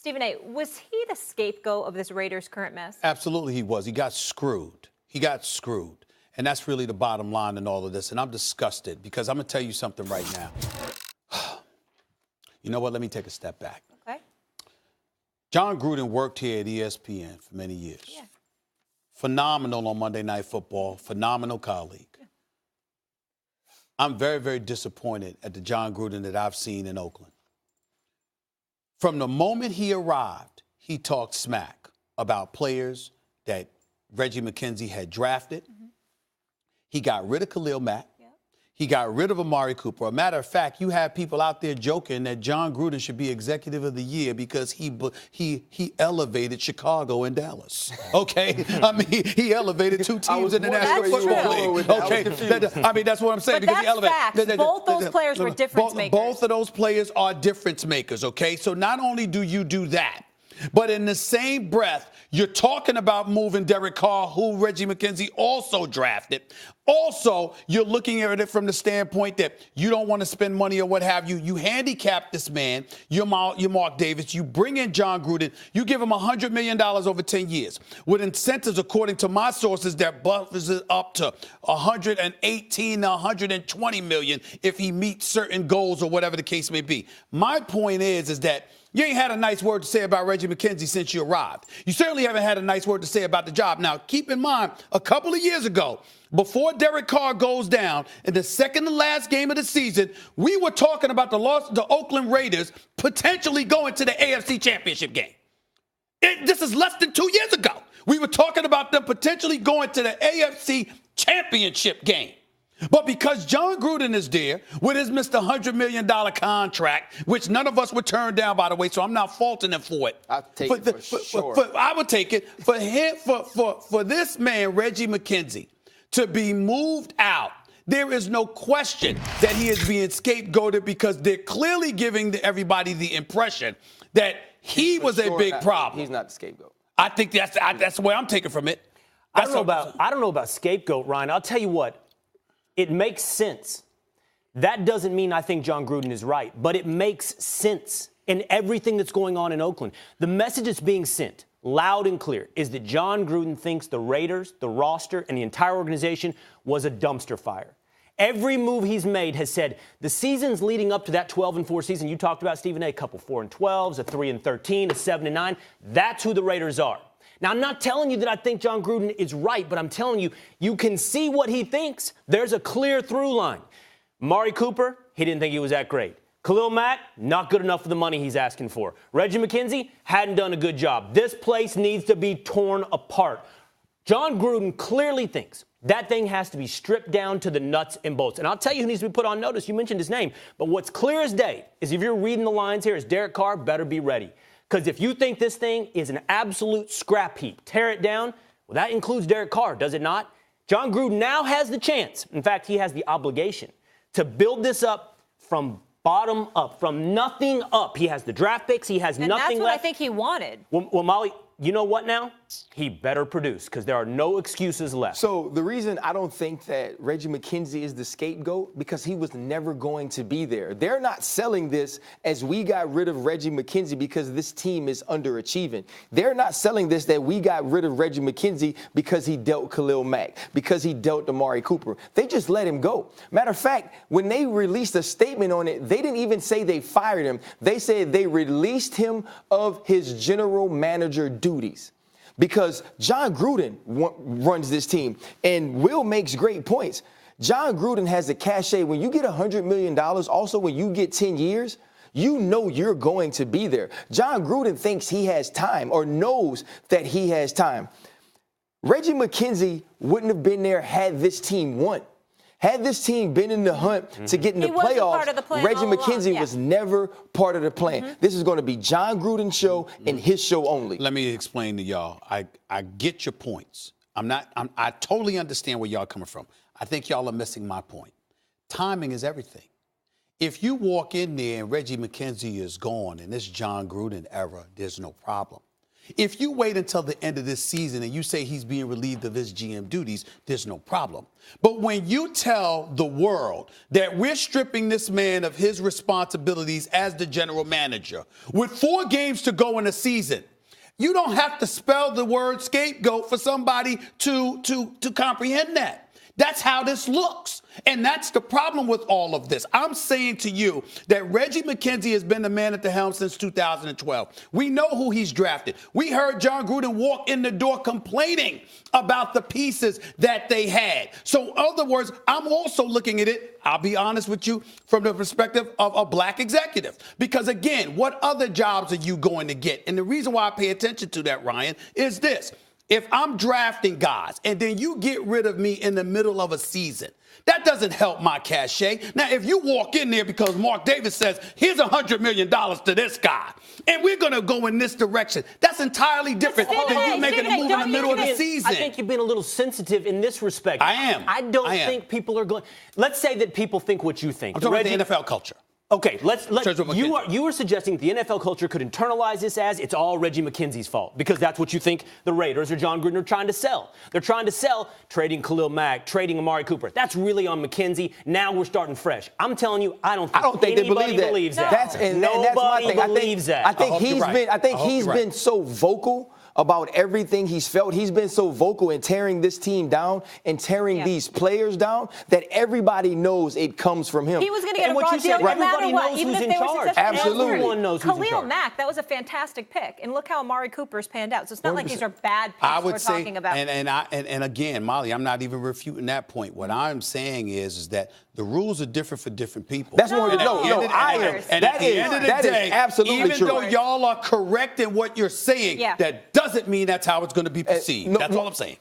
Stephen A., was he the scapegoat of this Raiders' current mess? Absolutely he was. He got screwed. He got screwed. And that's really the bottom line in all of this. And I'm disgusted because I'm going to tell you something right now. You know what? Let me take a step back. Okay. Jon Gruden worked here at ESPN for many years. Yeah. Phenomenal on Monday Night Football. Phenomenal colleague. Yeah. I'm very, very disappointed at the Jon Gruden that I've seen in Oakland. From the moment he arrived, he talked smack about players that Reggie McKenzie had drafted. Mm-hmm. He got rid of Khalil Mack. Yeah. He got rid of Amari Cooper. A matter of fact, you have people out there joking that Jon Gruden should be Executive of the Year because he elevated Chicago and Dallas. Okay? I mean, he elevated two teams in the National Football League. Okay? I mean, that's what I'm saying. But because that's he elevated. facts. Both those players were difference makers. Both of those players are difference makers, okay? So not only do you do that, but in the same breath, you're talking about moving Derek Carr, who Reggie McKenzie also drafted. Also, you're looking at it from the standpoint that you don't want to spend money or what have you. You handicap this man. You're Mark Davis. You bring in Jon Gruden. You give him $100 million over 10 years with incentives, according to my sources, that buffers it up to 118 to 120 million if he meets certain goals or whatever the case may be. My point is that you ain't had a nice word to say about Reggie McKenzie since you arrived. You certainly haven't had a nice word to say about the job. Now, keep in mind, a couple of years ago, before Derek Carr goes down in the second to last game of the season, we were talking about the Oakland Raiders potentially going to the AFC Championship game. This is less than 2 years ago. We were talking about them potentially going to the AFC Championship game. But because Jon Gruden is there with his Mr. $100 million contract, which none of us would turn down, by the way, so I'm not faulting him for it. I'll take it for sure. I would take it. For him, for this man, Reggie McKenzie, to be moved out, there is no question that he is being scapegoated because they're clearly giving everybody the impression that he was a big problem. He's not the scapegoat. I think that's the way I'm taking from it. I don't know about scapegoat, Ryan. I'll tell you what. It makes sense. That doesn't mean I think Jon Gruden is right, but it makes sense in everything that's going on in Oakland. The message that's being sent, loud and clear, is that Jon Gruden thinks the Raiders, the roster, and the entire organization was a dumpster fire. Every move he's made has said the seasons leading up to that 12-4 season you talked about, Stephen A., a couple 4-12s, a 3-13, a 7-9. That's who the Raiders are. Now, I'm not telling you that I think Jon Gruden is right, but I'm telling you, you can see what he thinks. There's a clear through line. Amari Cooper, he didn't think he was that great. Khalil Mack, not good enough for the money he's asking for. Reggie McKenzie hadn't done a good job. This place needs to be torn apart. Jon Gruden clearly thinks that thing has to be stripped down to the nuts and bolts. And I'll tell you who needs to be put on notice. You mentioned his name. But what's clear as day is if you're reading the lines here is Derek Carr better be ready. Because if you think this thing is an absolute scrap heap, tear it down, well, that includes Derek Carr, does it not? Jon Gruden now has the chance, in fact, he has the obligation to build this up from bottom up, from nothing up. He has the draft picks, he has nothing left. And that's what I think he wanted. Well, Molly, you know what now? He better produce because there are no excuses left. So the reason I don't think that Reggie McKenzie is the scapegoat, because he was never going to be there. They're not selling this as we got rid of Reggie McKenzie because this team is underachieving. They're not selling this that we got rid of Reggie McKenzie because he dealt Khalil Mack, because he dealt Amari Cooper. They just let him go. Matter of fact, when they released a statement on it, they didn't even say they fired him. They said they released him of his general manager duties. Because Jon Gruden runs this team, and Will makes great points. Jon Gruden has a cachet. When you get $100 million, also when you get 10 years, you know you're going to be there. Jon Gruden thinks he has time or knows that he has time. Reggie McKenzie wouldn't have been there had this team won. Had this team been in the hunt to get in the playoffs, Reggie McKenzie was never part of the plan. This is going to be Jon Gruden's show and his show only. Let me explain to y'all. I get your points. I totally understand where y'all coming from. I think y'all are missing my point. Timing is everything. If you walk in there and Reggie McKenzie is gone and this Jon Gruden era, there's no problem. If you wait until the end of this season and you say he's being relieved of his GM duties, there's no problem. But when you tell the world that we're stripping this man of his responsibilities as the general manager with 4 games to go in a season, you don't have to spell the word scapegoat for somebody to comprehend that. That's how this looks. And that's the problem with all of this. I'm saying to you that Reggie McKenzie has been the man at the helm since 2012. We know who he's drafted. We heard Jon Gruden walk in the door complaining about the pieces that they had. So in other words, I'm also looking at it, I'll be honest with you, from the perspective of a black executive. Because again, what other jobs are you going to get? And the reason why I pay attention to that, Ryan, is this. If I'm drafting guys and then you get rid of me in the middle of a season, that doesn't help my cachet. Now, if you walk in there because Mark Davis says, here's $100 million to this guy, and we're going to go in this direction, that's entirely different than you making a move in the middle of the season. I think you've been a little sensitive in this respect. I am. I don't think people are going. Let's say that people think what you think. I'm talking about the NFL culture. Okay, you are suggesting the NFL culture could internalize this as it's all Reggie McKenzie's fault because that's what you think the Raiders or Jon Gruden are trying to sell. They're trying to sell trading Khalil Mack, trading Amari Cooper. That's really on McKenzie. Now we're starting fresh. I'm telling you, I don't think anybody believes that. Nobody believes that. I think he's been so vocal about everything he's felt. He's been so vocal in tearing this team down and tearing these players down that everybody knows it comes from him. He was going to get a raw deal no matter what, even if they were successful. Absolutely. Everyone knows who's in charge. Khalil Mack, that was a fantastic pick. And look how Amari Cooper's panned out. So it's not like these are bad picks we're talking about. And again, Molly, I'm not even refuting that point. What I'm saying is that the rules are different for different people. That's what I am. And at the end of the day, absolutely even though y'all are correct in what you're saying, that doesn't mean that's how it's going to be perceived. That's all I'm saying.